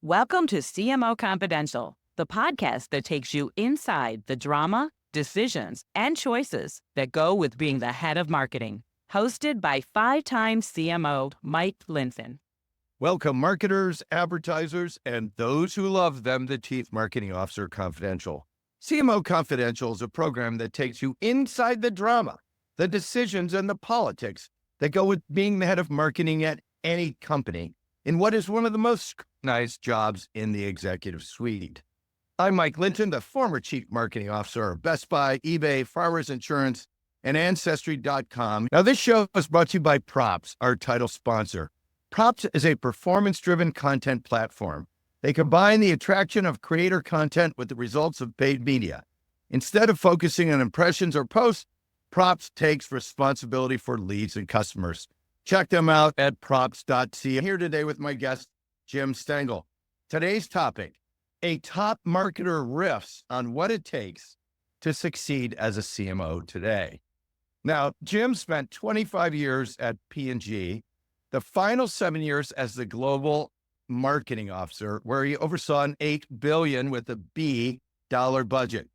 Welcome to CMO Confidential, the podcast that takes you inside the drama, decisions, and choices that go with being the head of marketing. Hosted by five-time CMO Mike Linton. Welcome, marketers, advertisers, and those who love them, the Chief Marketing Officer Confidential. CMO Confidential is a program that takes you inside the drama, the decisions, and the politics that go with being the head of marketing at any company in what is one of the most scrutinized jobs in the executive suite. I'm Mike Linton, the former Chief Marketing Officer of Best Buy, eBay, Farmers Insurance, and Ancestry.com. Now, this show is brought to you by Props, our title sponsor. Props is a performance-driven content platform. They combine the attraction of creator content with the results of paid media. Instead of focusing on impressions or posts, Props takes responsibility for leads and customers. Check them out at props.ca. I'm here today with my guest, Jim Stengel. Today's topic, a top marketer riffs on what it takes to succeed as a CMO today. Now, Jim spent 25 years at P&G, the final 7 years as the global marketing officer, where he oversaw an $8 billion with a B dollar budget.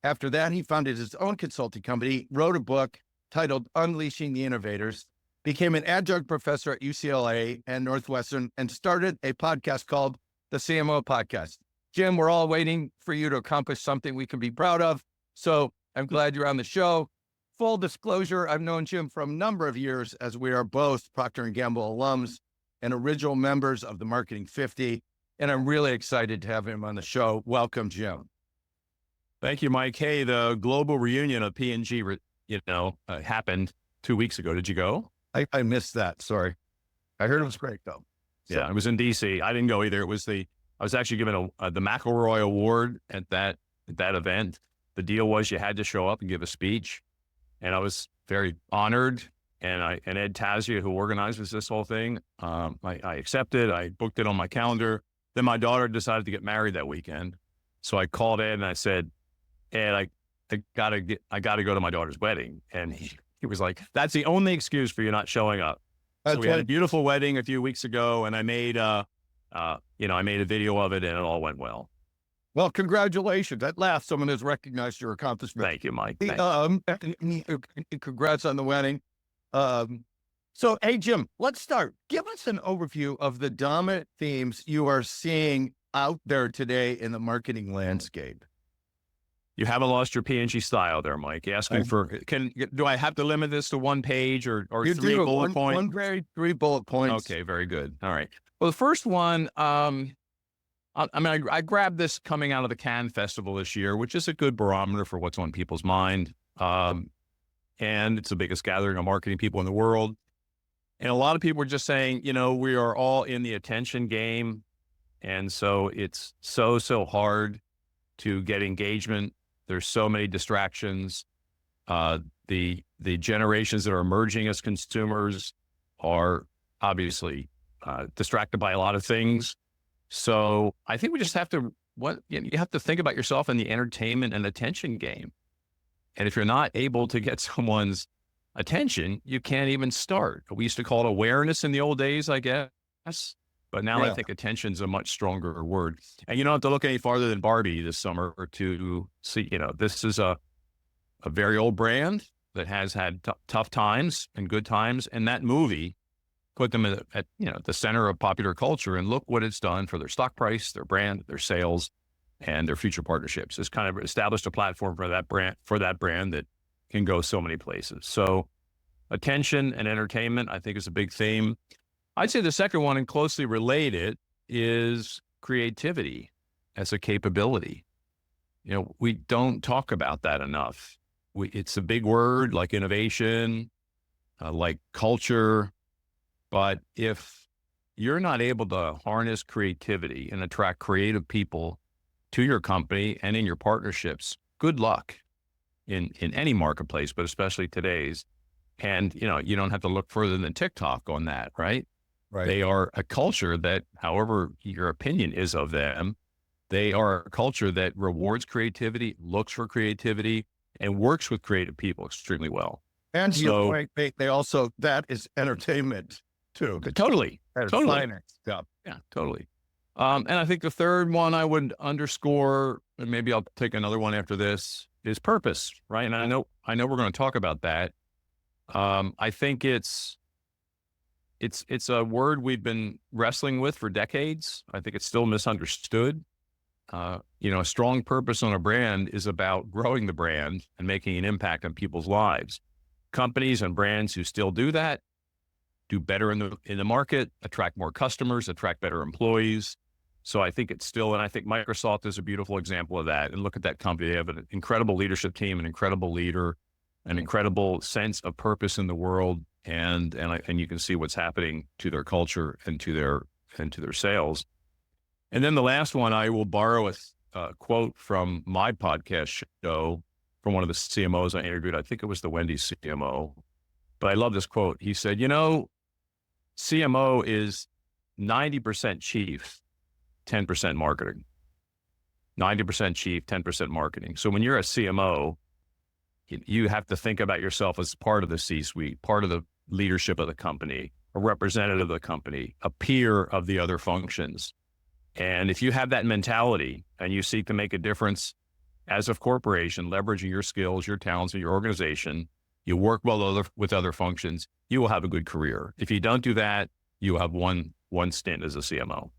After that, he founded his own consulting company, wrote a book titled Unleashing the Innovators, became an adjunct professor at UCLA and Northwestern, and started a podcast called the CMO Podcast. Jim, we're all waiting for you to accomplish something we can be proud of. So I'm glad you're on the show. Full disclosure, I've known Jim for a number of years as we are both Procter & Gamble alums and original members of the Marketing 50. And I'm really excited to have him on the show. Welcome, Jim. Thank you, Mike. Hey, the global reunion of P&G, happened 2 weeks ago. Did you go? I missed that. Sorry. I heard it was great though. So. Yeah, it was in DC. I didn't go either. I was actually given the McElroy Award at that event. The deal was you had to show up and give a speech. And I was very honored. And Ed Tazia, who organizes this whole thing, I accepted. I booked it on my calendar. Then my daughter decided to get married that weekend. So I called Ed and I said, Ed, I gotta go to my daughter's wedding. And he was like, that's the only excuse for you not showing up. So we had a beautiful wedding a few weeks ago, and I made a video of it, and it all went well. Well, congratulations. At last, someone has recognized your accomplishment. Thank you, Mike. Congrats on the wedding. So, hey, Jim, let's start. Give us an overview of the dominant themes you are seeing out there today in the marketing landscape. You haven't lost your P&G style there, Mike. Asking do I have to limit this to one page or three bullet points? Three bullet points. Okay, very good. All right. Well, the first one, I grabbed this coming out of the Cannes Festival this year, which is a good barometer for what's on people's mind. And it's the biggest gathering of marketing people in the world. And a lot of people are just saying, we are all in the attention game. And so it's so hard to get engagement. There's so many distractions. The generations that are emerging as consumers are obviously distracted by a lot of things. So I think we just have to, you have to think about yourself in the entertainment and attention game. And if you're not able to get someone's attention, you can't even start. We used to call it awareness in the old days, I guess. But now I think attention's a much stronger word. And you don't have to look any farther than Barbie this summer to see, this is a very old brand that has had tough times and good times. And that movie put them at the center of popular culture, and look what it's done for their stock price, their brand, their sales, and their future partnerships. It's kind of established a platform for that brand that can go so many places. So attention and entertainment, I think, is a big theme. I'd say the second one, and closely related, is creativity as a capability. We don't talk about that enough. It's a big word like innovation, like culture, but if you're not able to harness creativity and attract creative people to your company and in your partnerships, good luck in any marketplace, but especially today's. And, you don't have to look further than TikTok on that, right? Right. They are a culture that, however your opinion is of them, they are a culture that rewards creativity, looks for creativity, and works with creative people extremely well. And to your point, they also, that is entertainment too. Totally. Finance. Yeah, totally. And I think the third one I would underscore, and maybe I'll take another one after this, is purpose, right? And I know we're going to talk about that. I think it's a word we've been wrestling with for decades. I think it's still misunderstood. A strong purpose on a brand is about growing the brand and making an impact on people's lives. Companies and brands who still do that do better in the market, attract more customers, attract better employees. So I think it's still, and I think Microsoft is a beautiful example of that. And look at that company; they have an incredible leadership team, an incredible leader, an incredible sense of purpose in the world, and you can see what's happening to their culture and to their sales. And then the last one, I will borrow a quote from my podcast show from one of the CMOs I interviewed. I think it was the Wendy's CMO, but I love this quote. He said, CMO is 90% chief, 10% marketing. 90% chief, 10% marketing. So when you're a CMO, you have to think about yourself as part of the C-suite, part of the leadership of the company, a representative of the company, a peer of the other functions. And if you have that mentality and you seek to make a difference as a corporation, leveraging your skills, your talents, and your organization, you work well with other functions, you will have a good career. If you don't do that, you will have one stint as a CMO.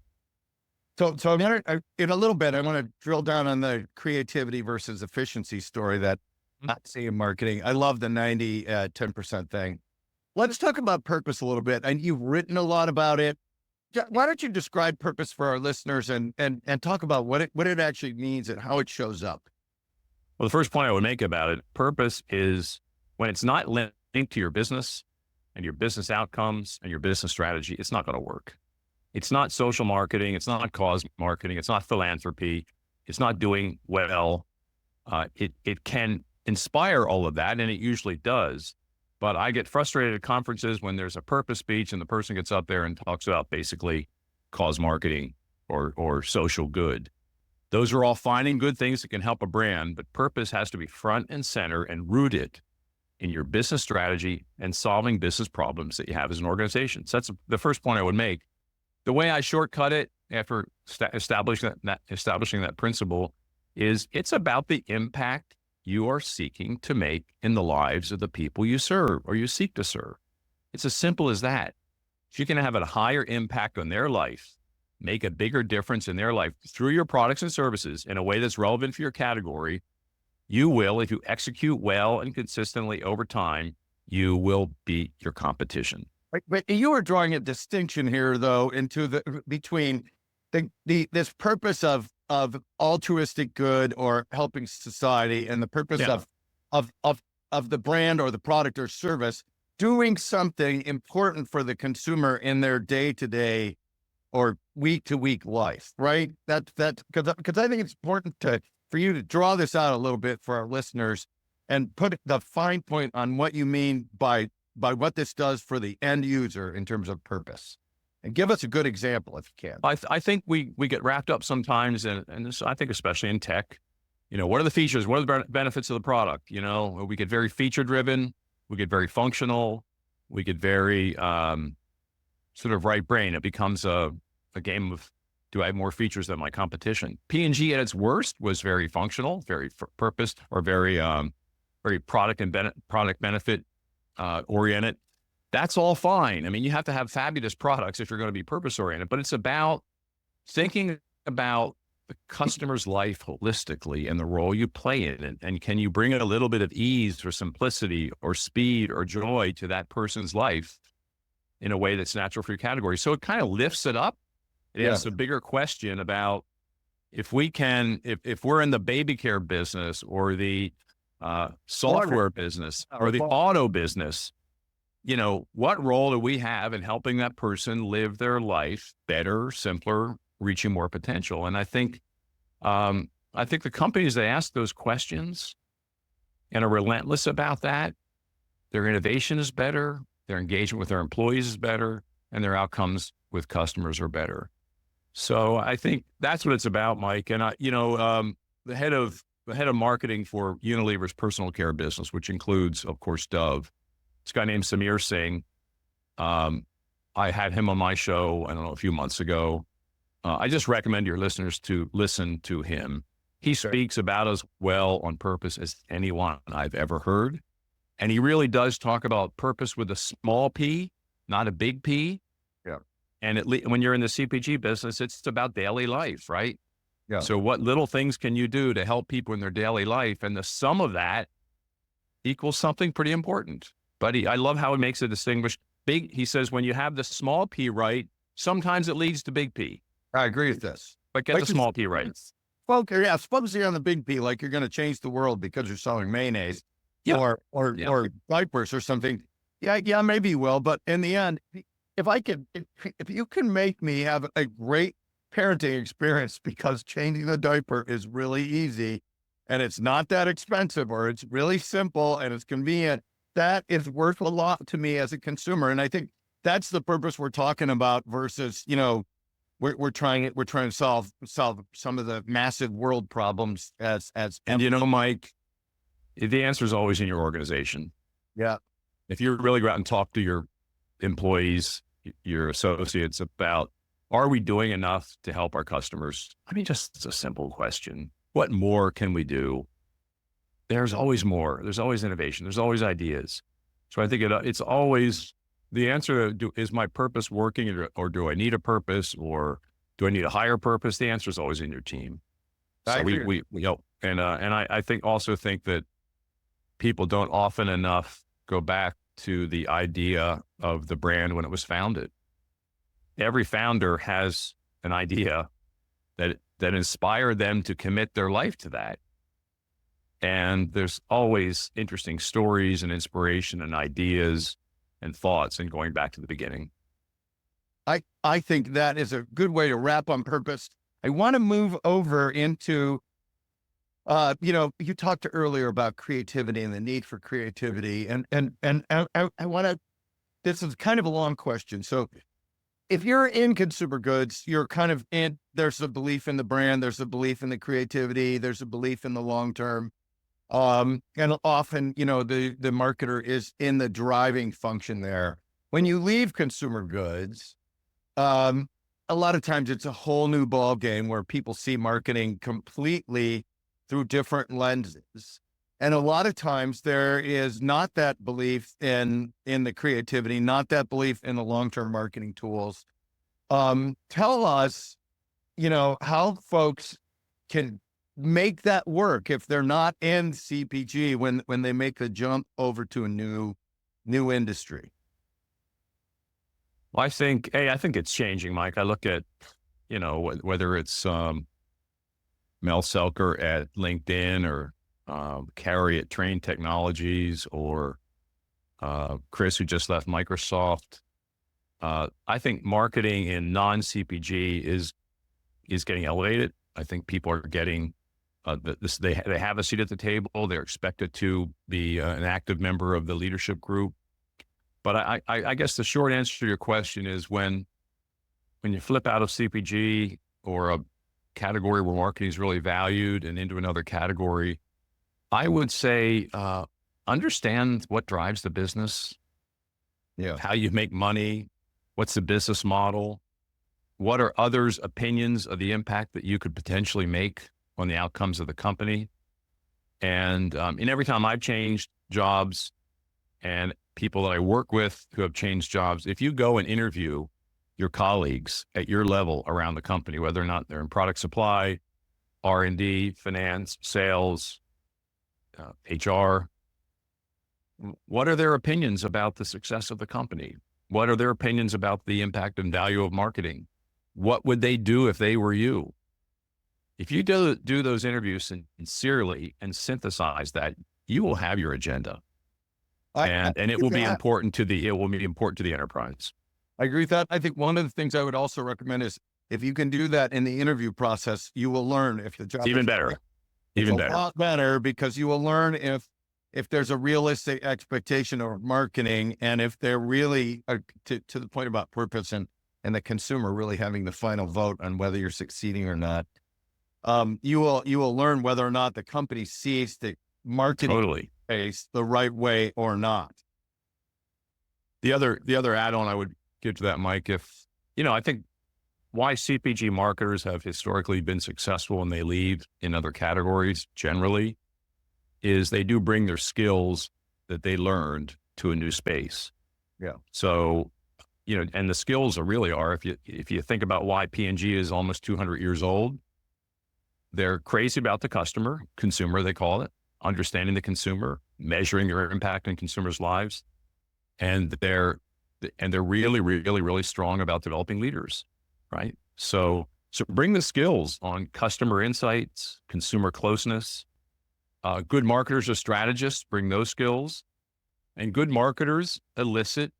So I'm gonna, in a little bit, I want to drill down on the creativity versus efficiency story that I see in marketing. I love the 90, 10% thing. Let's talk about purpose a little bit. And you've written a lot about it. Why don't you describe purpose for our listeners and talk about what it actually means and how it shows up? Well, the first point I would make about it, purpose is when it's not linked to your business and your business outcomes and your business strategy, it's not going to work. It's not social marketing. It's not cause marketing. It's not philanthropy. It's not doing well. It can inspire all of that, and it usually does. But I get frustrated at conferences when there's a purpose speech and the person gets up there and talks about basically cause marketing or social good. Those are all fine and good things that can help a brand, but purpose has to be front and center and rooted in your business strategy and solving business problems that you have as an organization. So that's the first point I would make. The way I shortcut it after establishing that principle is it's about the impact you are seeking to make in the lives of the people you serve or you seek to serve. It's as simple as that. If you can have a higher impact on their life, make a bigger difference in their life through your products and services in a way that's relevant for your category, you will, if you execute well and consistently over time, you will beat your competition. Right. But you are drawing a distinction here, though, between this purpose of altruistic good or helping society and the purpose of the brand or the product or service doing something important for the consumer in their day-to-day or week-to-week life, right? That's because I think it's important for you to draw this out a little bit for our listeners and put the fine point on what you mean by what this does for the end user in terms of purpose. And give us a good example if you can. I think we get wrapped up sometimes, and this, I think especially in tech, what are the features? What are the benefits of the product? We get very feature driven, we get very functional, we get very sort of right brain. It becomes a game of, do I have more features than my competition? P&G at its worst was very functional, very purpose, or very product and product benefit oriented. That's all fine. I mean, you have to have fabulous products if you're going to be purpose oriented, but it's about thinking about the customer's life holistically and the role you play in it. And can you bring a little bit of ease or simplicity or speed or joy to that person's life in a way that's natural for your category? So it kind of lifts it up. It asks a bigger question about if we're in the baby care business or the software business or the auto business, what role do we have in helping that person live their life better, simpler, reaching more potential? And I think the companies that ask those questions and are relentless about that, their innovation is better, their engagement with their employees is better, and their outcomes with customers are better. So I think that's what it's about, Mike. And the head of marketing for Unilever's personal care business, which includes, of course, Dove. This guy named Samir Singh. I had him on my show, I don't know, a few months ago. I just recommend your listeners to listen to him. He speaks about as well on purpose as anyone I've ever heard. And he really does talk about purpose with a small p, not a big P. Yeah. And when you're in the CPG business, it's about daily life, right? Yeah. So what little things can you do to help people in their daily life? And the sum of that equals something pretty important. But I love how he makes a distinguished big. He says, when you have the small P right, sometimes it leads to big P, I agree with this. but get the small P right. Suppose you're on the big P, like you're going to change the world because you're selling mayonnaise or diapers or something. Yeah, maybe you will. But in the end, if you can make me have a great parenting experience because changing the diaper is really easy and it's not that expensive, or it's really simple and it's convenient, that is worth a lot to me as a consumer. And I think that's the purpose we're talking about versus, we're trying to solve some of the massive world problems And Mike, the answer is always in your organization. Yeah. If you really go out and talk to your employees, your associates about, are we doing enough to help our customers? I mean, just a simple question. What more can we do? There's always more. There's always innovation. There's always ideas. So I think it's always the answer to, is my purpose working, or do I need a purpose, or do I need a higher purpose? The answer is always in your team. So I think that people don't often enough go back to the idea of the brand when it was founded. Every founder has an idea that inspired them to commit their life to that. And there's always interesting stories and inspiration and ideas and thoughts, and going back to the beginning. I think that is a good way to wrap on purpose. I want to move over into, you talked earlier about creativity and the need for creativity. And I want to, this is kind of a long question. So if you're in consumer goods, you're kind of in, there's a belief in the brand, there's a belief in the creativity, there's a belief in the long term. And often, the marketer is in the driving function there. When you leave consumer goods, a lot of times it's a whole new ball game where people see marketing completely through different lenses. And a lot of times there is not that belief in the creativity, not that belief in the long-term marketing tools. Tell us, how folks can make that work if they're not in CPG when they make the jump over to a new industry. Well, I think it's changing, Mike. I look at, whether it's Mel Selker at LinkedIn, or Carrie at Train Technologies, or Chris, who just left Microsoft. I think marketing in non-CPG is getting elevated. I think people are getting they have a seat at the table. They're expected to be an active member of the leadership group. But I guess the short answer to your question is when you flip out of CPG or a category where marketing is really valued and into another category, I would say understand what drives the business, how you make money, what's the business model, what are others' opinions of the impact that you could potentially make on the outcomes of the company. And every time I've changed jobs, and people that I work with who have changed jobs, if you go and interview your colleagues at your level around the company, whether or not they're in product supply, R&D, finance, sales, HR, what are their opinions about the success of the company? What are their opinions about the impact and value of marketing? What would they do if they were you? If you do those interviews sincerely and synthesize that, you will have your agenda. And it will be important to the enterprise. I agree with that. I think one of the things I would also recommend is if you can do that in the interview process, you will learn if the job even better. A lot better, because you will learn if there's a realistic expectation of marketing, and if they're really to the point about purpose and the consumer really having the final vote on whether you're succeeding or not. You will learn whether or not the company sees the marketing space the right way or not. The other add-on I would give to that, Mike, I think why CPG marketers have historically been successful when they leave in other categories generally is they do bring their skills that they learned to a new space. Yeah. So, and the skills are, if you think about why P&G is almost 200 years old, they're crazy about the consumer, they call it, understanding the consumer, measuring their impact in consumers' lives. And they're really, really, really strong about developing leaders, right? So bring the skills on customer insights, consumer closeness. Good marketers or strategists bring those skills, and good marketers elicit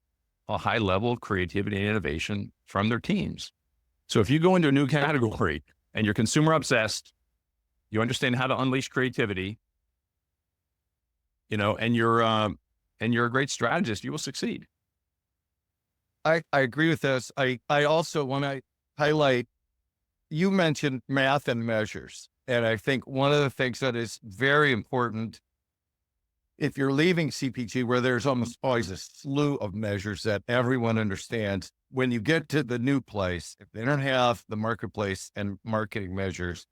a high level of creativity and innovation from their teams. So if you go into a new category and you're consumer obsessed, you understand how to unleash creativity, and you're a great strategist, you will succeed. I agree with this. I also want to highlight, you mentioned math and measures. And I think one of the things that is very important, if you're leaving CPG, where there's almost always a slew of measures that everyone understands, when you get to the new place, if they don't have the marketplace and marketing measures,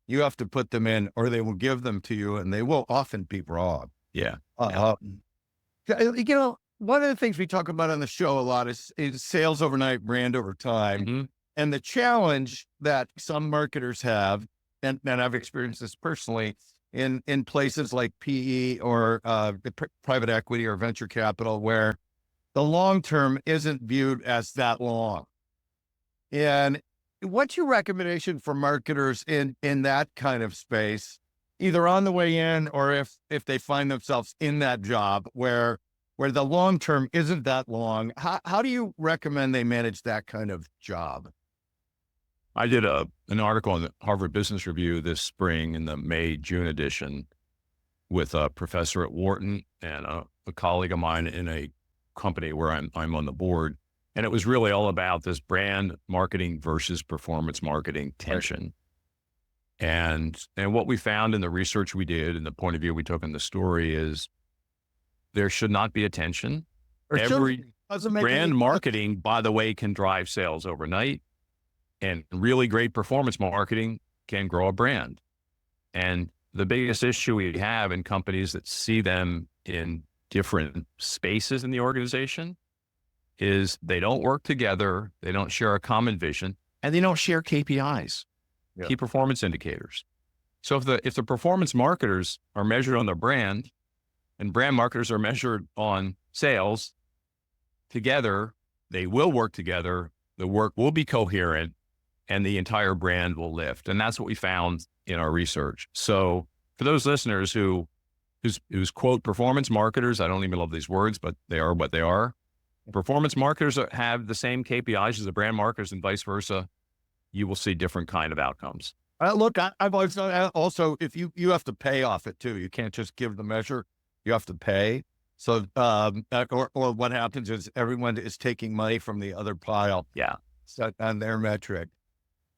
you have to put them in, or they will give them to you, and they will often be wrong. Yeah. One of the things we talk about on the show a lot is sales overnight, brand over time. Mm-hmm. And the challenge that some marketers have, and I've experienced this personally in places like PE or private equity or venture capital, where the long term isn't viewed as that long. And what's your recommendation for marketers in that kind of space, either on the way in or if they find themselves in that job where the long term isn't that long? How do you recommend they manage that kind of job? I did an article in the Harvard Business Review this spring in the May-June edition with a professor at Wharton and a colleague of mine in a company where I'm on the board. And it was really all about this brand marketing versus performance marketing tension. Right. And what we found in the research we did and the point of view we took in the story is there should not be a tension. Every brand marketing, by the way, can drive sales overnight. And really great performance marketing can grow a brand. And the biggest issue we have in companies that see them in different spaces in the organization is they don't work together, they don't share a common vision, and they don't share KPIs, key performance indicators. So if the performance marketers are measured on their brand and brand marketers are measured on sales, together, they will work together, the work will be coherent, and the entire brand will lift. And that's what we found in our research. So for those listeners who's quote performance marketers, I don't even love these words, but they are what they are. Performance marketers have the same KPIs as the brand marketers and vice versa. You will see different kind of outcomes. Look, I've always also, if you have to pay off it too, you can't just give the measure, you have to pay. So, or what happens is everyone is taking money from the other pile. Yeah. Set on their metric.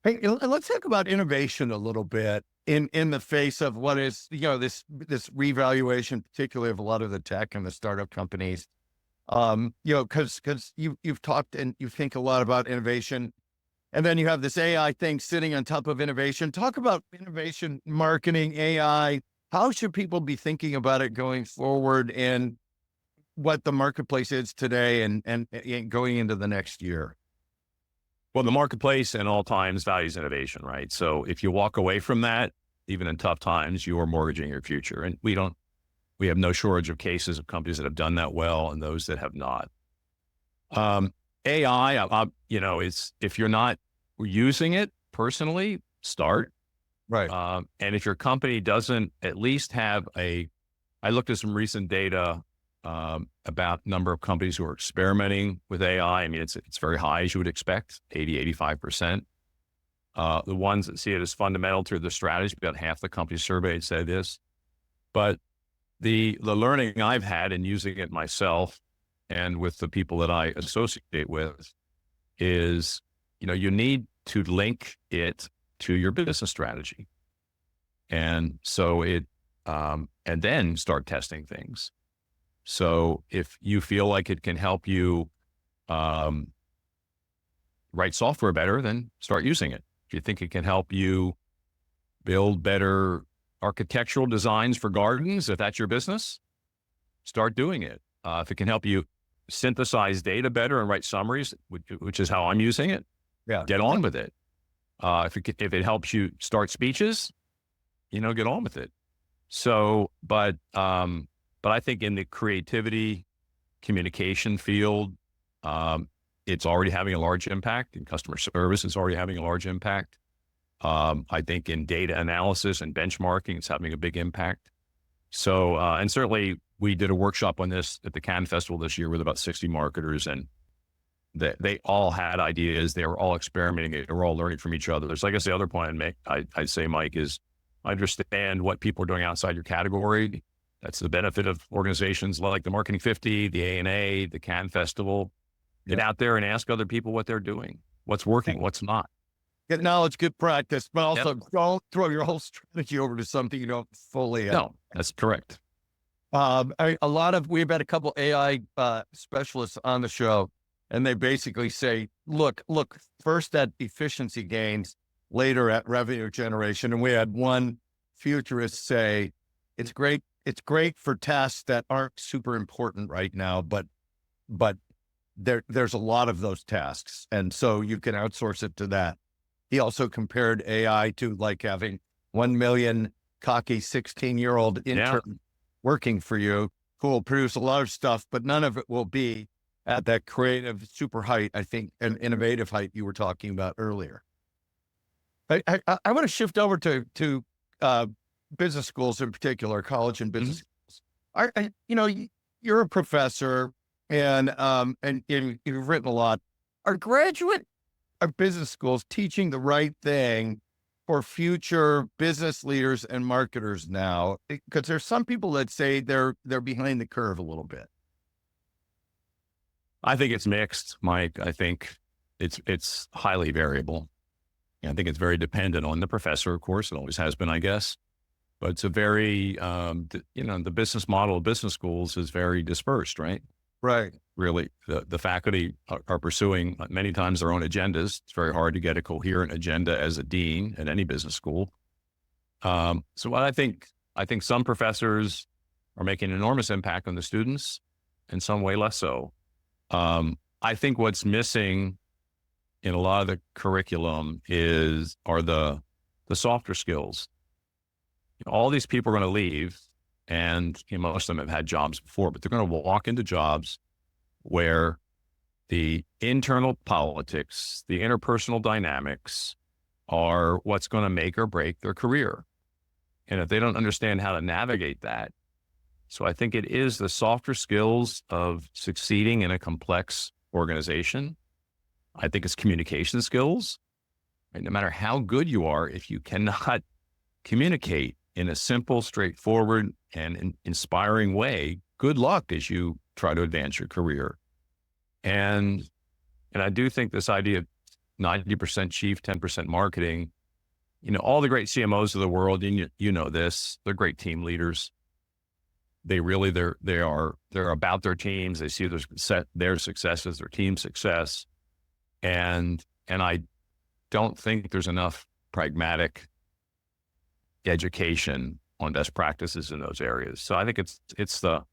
Hey, let's talk about innovation a little bit in the face of what is, this revaluation, particularly of a lot of the tech and the startup companies. Because you've talked and you think a lot about innovation, and then you have this AI thing sitting on top of innovation. Talk about innovation, marketing, AI. How should people be thinking about it going forward, and what the marketplace is today and going into the next year? Well, the marketplace in all times values innovation, right? So if you walk away from that, even in tough times, you are mortgaging your future. And we have no shortage of cases of companies that have done that well and those that have not. AI, if you're not using it personally, start. Right. And if your company doesn't at least have I looked at some recent data about number of companies who are experimenting with AI. I mean, it's very high, as you would expect, 85%. The ones that see it as fundamental to the strategy, about half the companies surveyed say this. But the learning I've had in using it myself and with the people that I associate with is, you need to link it to your business strategy. And so and then start testing things. So if you feel like it can help you write software better, then start using it. If you think it can help you build better architectural designs for gardens, if that's your business, start doing it. If it can help you synthesize data better and write summaries, which is how I'm using it, get on with it. If it helps you start speeches, get on with it. So, but I think in the creativity communication field, it's already having a large impact. In customer service, it's already having a large impact. I think in data analysis and benchmarking, it's having a big impact. So, and certainly we did a workshop on this at the Cannes Festival this year with about 60 marketers, and they all had ideas. They were all experimenting. They were all learning from each other. So I guess the other point I'd say, Mike, is understand what people are doing outside your category. That's the benefit of organizations like the Marketing 50, the ANA, the Cannes Festival. Get out there and ask other people what they're doing, what's working, what's not. Get knowledge, good practice, but also don't throw your whole strategy over to something you don't fully. No, that's correct. We've had a couple AI specialists on the show, and they basically say, look, first at efficiency gains, later at revenue generation. And we had one futurist say, it's great for tasks that aren't super important right now, but there's a lot of those tasks. And so you can outsource it to that. He also compared AI to like having 1 million cocky 16-year-old intern working for you who will produce a lot of stuff, but none of it will be at that creative super height, I think, and innovative height you were talking about earlier. I want to shift over to business schools in particular, college and business schools. You're a professor and you've written a lot. Are business schools teaching the right thing for future business leaders and marketers now? Because there's some people that say they're behind the curve a little bit. I think it's mixed, Mike. I think it's highly variable. I think it's very dependent on the professor, of course. It always has been, I guess. But it's a very, the business model of business schools is very dispersed, right? Right. Really, the faculty are pursuing many times their own agendas. It's very hard to get a coherent agenda as a dean at any business school. So what I think some professors are making an enormous impact on the students, in some way less so. I think what's missing in a lot of the curriculum are the softer skills. All these people are going to leave, and most of them have had jobs before, but they're going to walk into jobs where the internal politics, the interpersonal dynamics are what's going to make or break their career. And if they don't understand how to navigate that, so I think it is the softer skills of succeeding in a complex organization. I think it's communication skills. Right? No matter how good you are, if you cannot communicate in a simple, straightforward, and inspiring way, good luck as you try to advance your career. And I do think this idea of 90% chief, 10% marketing, all the great CMOs of the world, and you know this, they're great team leaders. They're about their teams. They see their success as their team's success. And I don't think there's enough pragmatic education on best practices in those areas. So I think it's the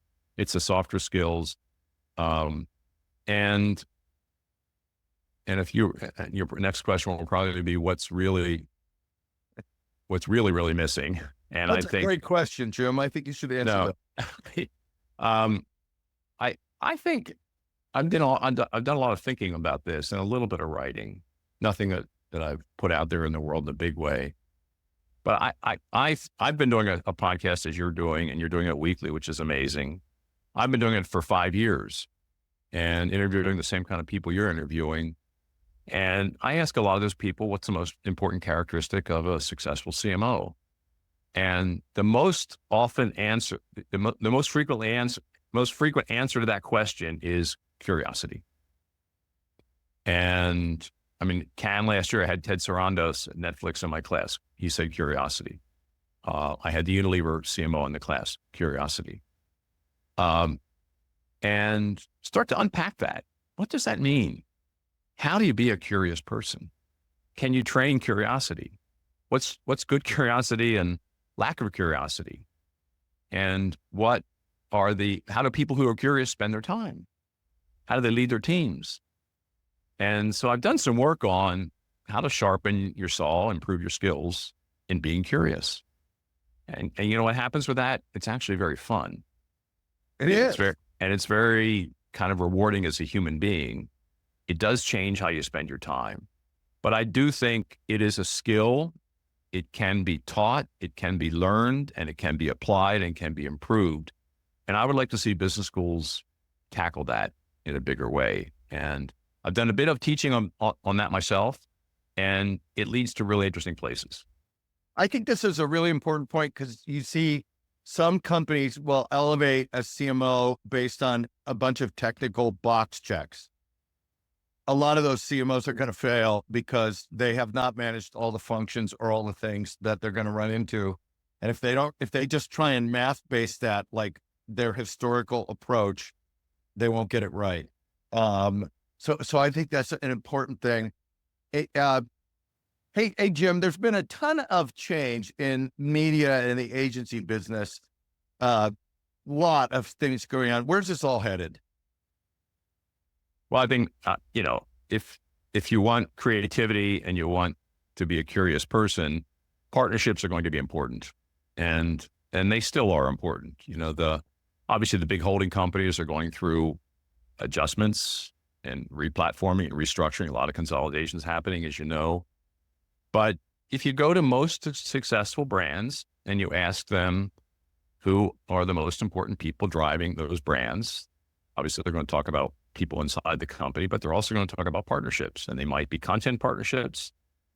softer skills. And if your next question will probably be what's really missing. And That's a great question, Jim. I think you should answer that. I think I've done a lot of thinking about this and a little bit of writing. Nothing that I've put out there in the world in a big way. But I've been doing a podcast as you're doing, and you're doing it weekly, which is amazing. I've been doing it for 5 years and interviewing the same kind of people you're interviewing. And I ask a lot of those people, what's the most important characteristic of a successful CMO? And the most frequent answer to that question is curiosity. And I mean, Cannes last year, I had Ted Sarandos at Netflix in my class. He said curiosity. I had the Unilever CMO in the class, curiosity. And start to unpack that. What does that mean? how do you be a curious person? Can you train curiosity? What's good curiosity and lack of curiosity? And how do people who are curious spend their time? How do they lead their teams? And so I've done some work on how to sharpen your saw, improve your skills in being curious. And you know what happens with that? It's actually very fun. It's It's very kind of rewarding as a human being. It does change how you spend your time. But I do think it is a skill. It can be taught, it can be learned, and it can be applied and can be improved. And I would like to see business schools tackle that in a bigger way. And I've done a bit of teaching on that myself, and it leads to really interesting places. I think this is a really important point because you see some companies will elevate a CMO based on a bunch of technical box checks. A lot of those CMOs are going to fail because they have not managed all the functions or all the things that they're going to run into. And if they just try and math base that like their historical approach, they won't get it right. So I think that's an important thing. Hey, Jim, there's been a ton of change in media and the agency business. Lot of things going on. Where's this all headed? Well, I think, if you want creativity and you want to be a curious person, partnerships are going to be important. And they still are important. Obviously the big holding companies are going through adjustments and replatforming and restructuring, a lot of consolidations happening, as you know. But if you go to most successful brands and you ask them who are the most important people driving those brands, obviously they're going to talk about people inside the company, but they're also going to talk about partnerships. And they might be content partnerships.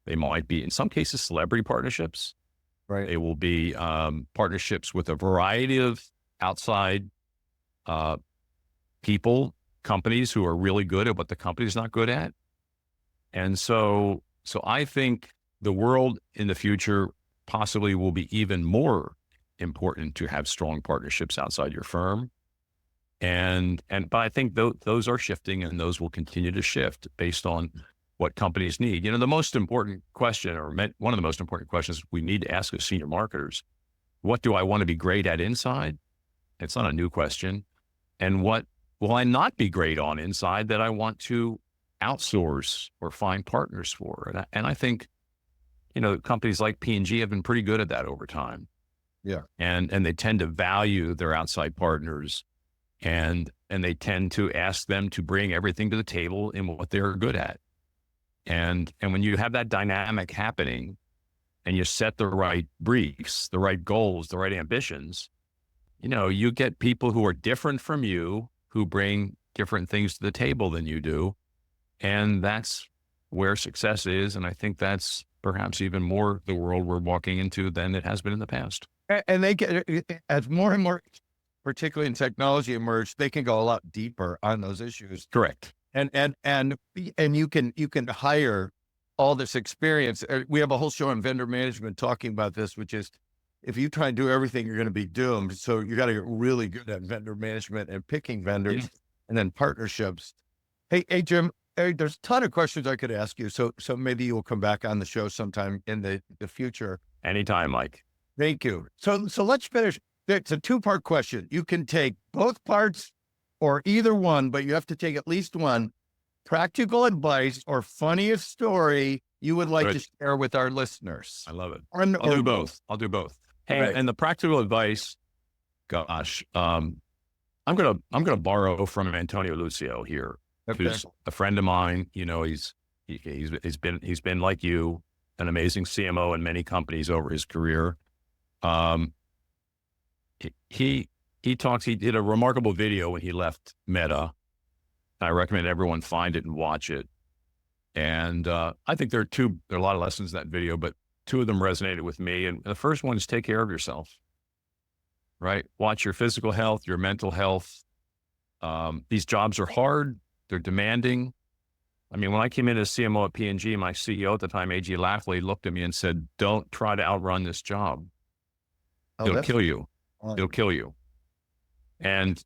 They might be, in some cases, celebrity partnerships. Right. They will be partnerships with a variety of outside people, companies who are really good at what the company's not good at. And so I think the world in the future possibly will be even more important to have strong partnerships outside your firm. But I think those are shifting, and those will continue to shift based on what companies need. The most important question, or one of the most important questions we need to ask as senior marketers: what do I want to be great at inside? It's not a new question. And what will I not be great on inside that I want to outsource or find partners for? And I think, companies like P&G have been pretty good at that over time. Yeah. And they tend to value their outside partners, and they tend to ask them to bring everything to the table in what they're good at. And when you have that dynamic happening and you set the right briefs, the right goals, the right ambitions, you get people who are different from you, who bring different things to the table than you do. And that's where success is. And I think that's perhaps even more the world we're walking into than it has been in the past. And they get, as more and more, particularly in technology, emerge, they can go a lot deeper on those issues. Correct. And you can hire all this experience. We have a whole show on vendor management talking about this, which is, if you try and do everything, you're going to be doomed. So you got to get really good at vendor management and picking vendors, and then partnerships. Hey, Jim, there's a ton of questions I could ask you. So maybe you'll come back on the show sometime in the future. Anytime, Mike. Thank you. So let's finish. It's a two-part question. You can take both parts or either one, but you have to take at least one. Practical advice or funniest story you would like to share with our listeners. I love it. I'll do both. Hey, right. And the practical advice, gosh, I'm gonna borrow from Antonio Lucio here, who's a friend of mine. He's been like you, an amazing CMO in many companies over his career. He did a remarkable video when he left Meta. I recommend everyone find it and watch it. And I think there are a lot of lessons in that video, but two of them resonated with me. And the first one is take care of yourself, right? Watch your physical health, your mental health. These jobs are hard. They're demanding. I mean, when I came in as CMO at P&G, my CEO at the time, A.G. Lafley, looked at me and said, "Don't try to outrun this job. It'll kill you. It'll kill you." And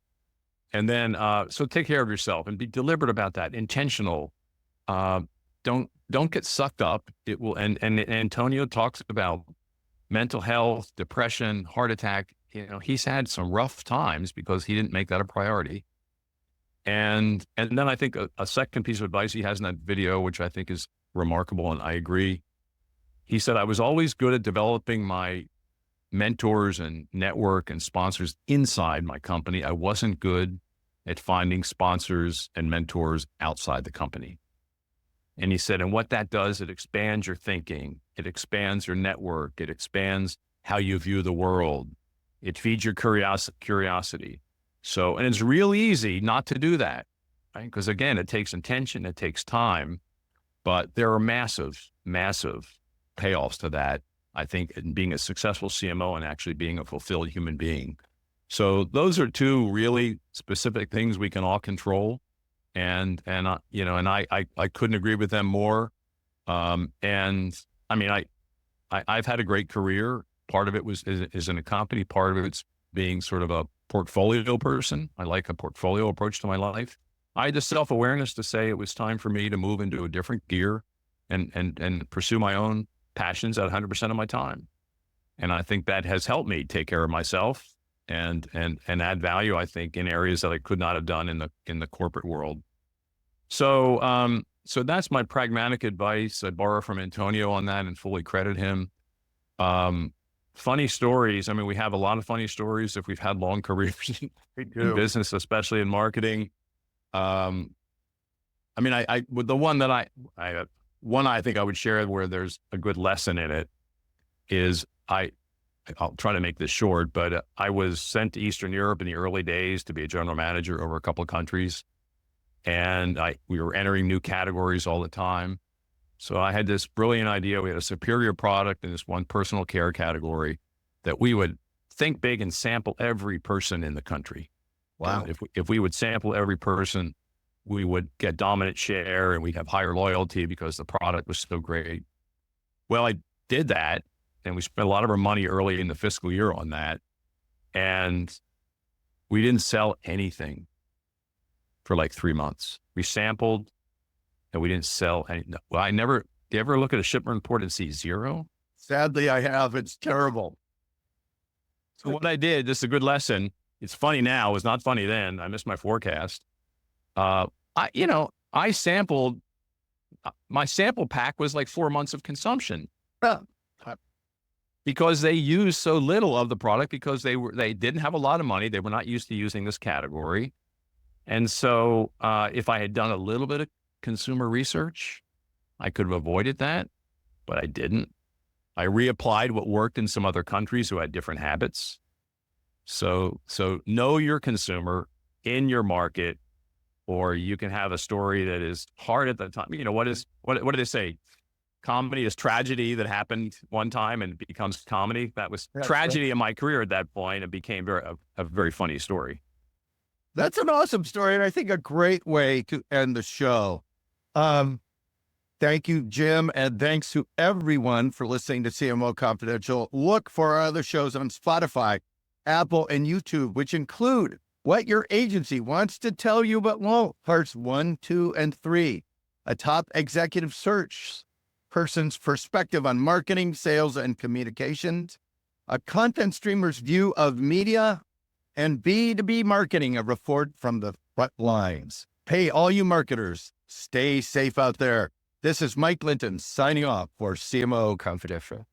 then, so take care of yourself and be deliberate about that, intentional. don't get sucked up. It will, and Antonio talks about mental health, depression, heart attack. He's had some rough times because he didn't make that a priority. And then I think a second piece of advice he has in that video, which I think is remarkable, and I agree. He said, I was always good at developing my mentors and network and sponsors inside my company. I wasn't good at finding sponsors and mentors outside the company. And he said, and what that does, it expands your thinking. It expands your network. It expands how you view the world. It feeds your curiosity. So, and it's real easy not to do that, right? Because again, it takes intention, it takes time, but there are massive, massive payoffs to that, I think, in being a successful CMO and actually being a fulfilled human being. So those are two really specific things we can all control. And I couldn't agree with them more. And I mean, I've had a great career. Part of it is in a company. Part of it's being sort of a portfolio person. I like a portfolio approach to my life. I had the self-awareness to say it was time for me to move into a different gear and pursue my own passions at 100% of my time. And I think that has helped me take care of myself and add value, I think, in areas that I could not have done in the corporate world. So that's my pragmatic advice. I borrow from Antonio on that and fully credit him. Funny stories. I mean, we have a lot of funny stories if we've had long careers in business, especially in marketing. I mean, the one that I think I would share where there's a good lesson in it is I'll try to make this short, but I was sent to Eastern Europe in the early days to be a general manager over a couple of countries. And we were entering new categories all the time. So I had this brilliant idea. We had a superior product in this one personal care category that we would think big and sample every person in the country. Wow. And if we would sample every person, we would get dominant share and we'd have higher loyalty because the product was so great. Well, I did that, and we spent a lot of our money early in the fiscal year on that. And we didn't sell anything for like 3 months. We sampled and we didn't sell any. Well, do you ever look at a shipment report and see zero? Sadly, I have. It's terrible. So what I did, this is a good lesson. It's funny now. It was not funny then. I missed my forecast. I sampled, my sample pack was like 4 months of consumption. Because they used so little of the product because they didn't have a lot of money. They were not used to using this category. And so if I had done a little bit of consumer research, I could have avoided that, but I didn't. I reapplied what worked in some other countries who had different habits. So know your consumer in your market, or you can have a story that is hard at the time. What do they say? Comedy is tragedy that happened one time and becomes comedy. That was tragedy in my career at that point. It became a very funny story. That's an awesome story, and I think a great way to end the show. Thank you, Jim, and thanks to everyone for listening to CMO Confidential. Look for our other shows on Spotify, Apple, and YouTube, which include What Your Agency Wants to Tell You But Won't, parts 1, 2, and 3, a top executive search person's perspective on marketing, sales, and communications, a content streamer's view of media, and B2B marketing, a report from the front lines. Hey, all you marketers, stay safe out there. This is Mike Linton signing off for CMO Confidential.